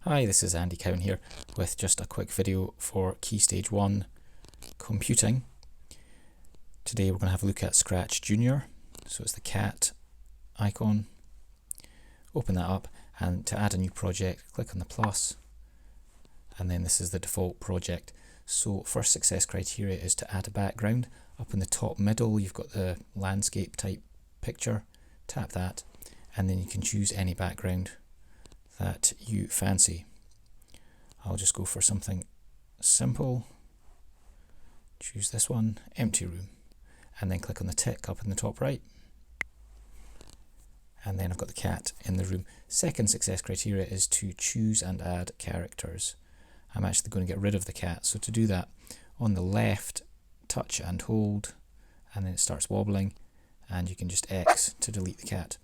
Hi, this is Andy Cowan here with just a quick video for Key Stage 1 computing. Today we're going to have a look at Scratch Junior. So it's the cat icon. Open that up, and to add a new project, click on the plus, and then this is the default project. So first success criteria is to add a background. Up in the top middle you've got the landscape type picture. Tap that, and then you can choose any background that you fancy. I'll just go for something simple. Choose this one, empty room, and then click on the tick up in the top right. And then I've got the cat in the room. Second success criteria is to choose and add characters. I'm actually going to get rid of the cat, so to do that, on the left, touch and hold, and then it starts wobbling, and you can just X to delete the cat.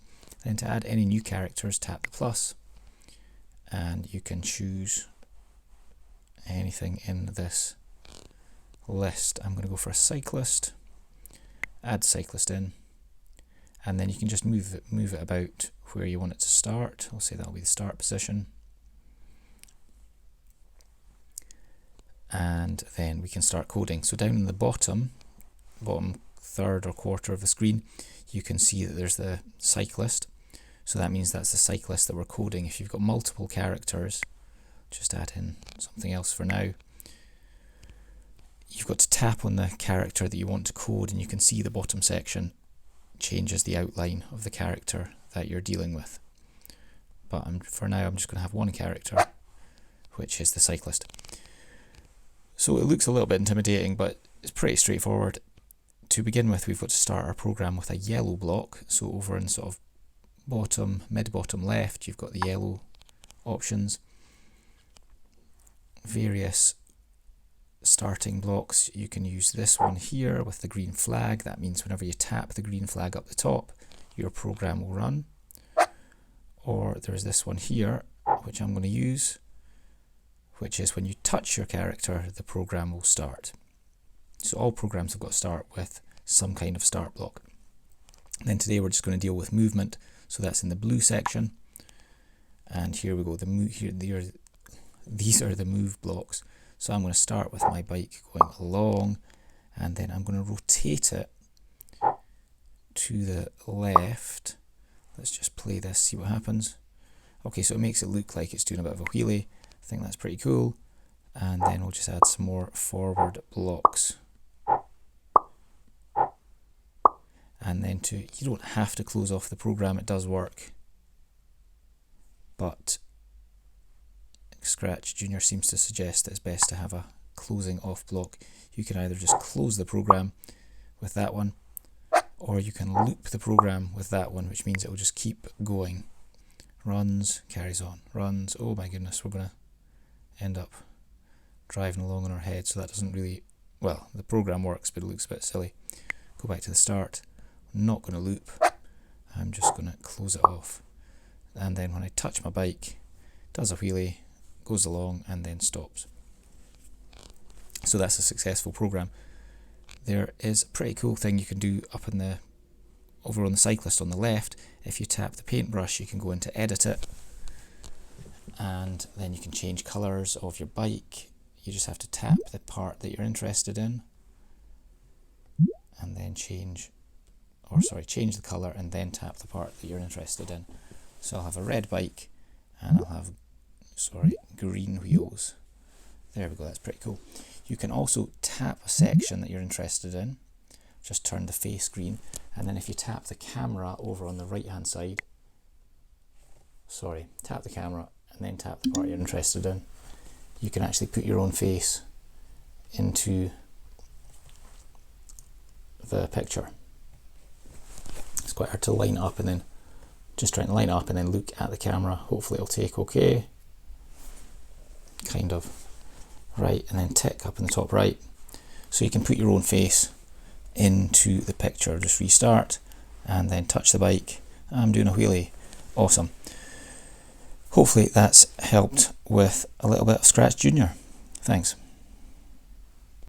Then to add any new characters, tap the plus, and you can choose anything in this list. I'm going to go for a cyclist, add cyclist in, and then you can just move it about where you want it to start. I'll say that'll be the start position, and then we can start coding. So down in the bottom third or quarter of the screen, you can see that there's the cyclist. So that means that's the cyclist that we're coding. If you've got multiple characters, just add in something else for now. You've got to tap on the character that you want to code, and you can see the bottom section changes the outline of the character that you're dealing with. But for now I'm just going to have one character, which is the cyclist. So it looks a little bit intimidating, but it's pretty straightforward. To begin with, we've got to start our program with a yellow block. So over in sort of mid-bottom left, you've got the yellow options, various starting blocks. You can use this one here with the green flag. That means whenever you tap the green flag up the top, your program will run. Or there's this one here, which I'm going to use, which is when you touch your character, the program will start. So all programs have got to start with some kind of start block. Then today we're just going to deal with movement. So that's in the blue section, and here we go. These are the move blocks. So I'm going to start with my bike going along, and then I'm going to rotate it to the left. Let's just play this, see what happens. Okay, so it makes it look like it's doing a bit of a wheelie. I think that's pretty cool. And then we'll just add some more forward blocks. And then you don't have to close off the program, it does work. But Scratch Junior seems to suggest that it's best to have a closing off block. You can either just close the program with that one, or you can loop the program with that one, which means it will just keep going. Runs, carries on, runs. Oh my goodness, we're going to end up driving along on our head, so that doesn't really, well, the program works, but it looks a bit silly. Go back to the start. I'm not going to loop, I'm just going to close it off. And then when I touch my bike, it does a wheelie, goes along, and then stops. So that's a successful program. There is a pretty cool thing you can do over on the cyclist on the left. If you tap the paintbrush, you can go into edit it, and then you can change colours of your bike. You just have to tap the part that you're interested in, and then change the colour, and then tap the part that you're interested in. So I'll have a red bike, and I'll have green wheels. There we go, that's pretty cool. You can also tap a section that you're interested in, just turn the face green, and then if you tap the camera over on the right hand side, tap the camera and then tap the part you're interested in, you can actually put your own face into the picture. It's quite hard to line up, and then just trying to line up and then look at the camera. Hopefully it'll take okay. Kind of. Right, and then tick up in the top right. So you can put your own face into the picture. Just restart and then touch the bike. I'm doing a wheelie. Awesome. Hopefully that's helped with a little bit of Scratch Junior. Thanks.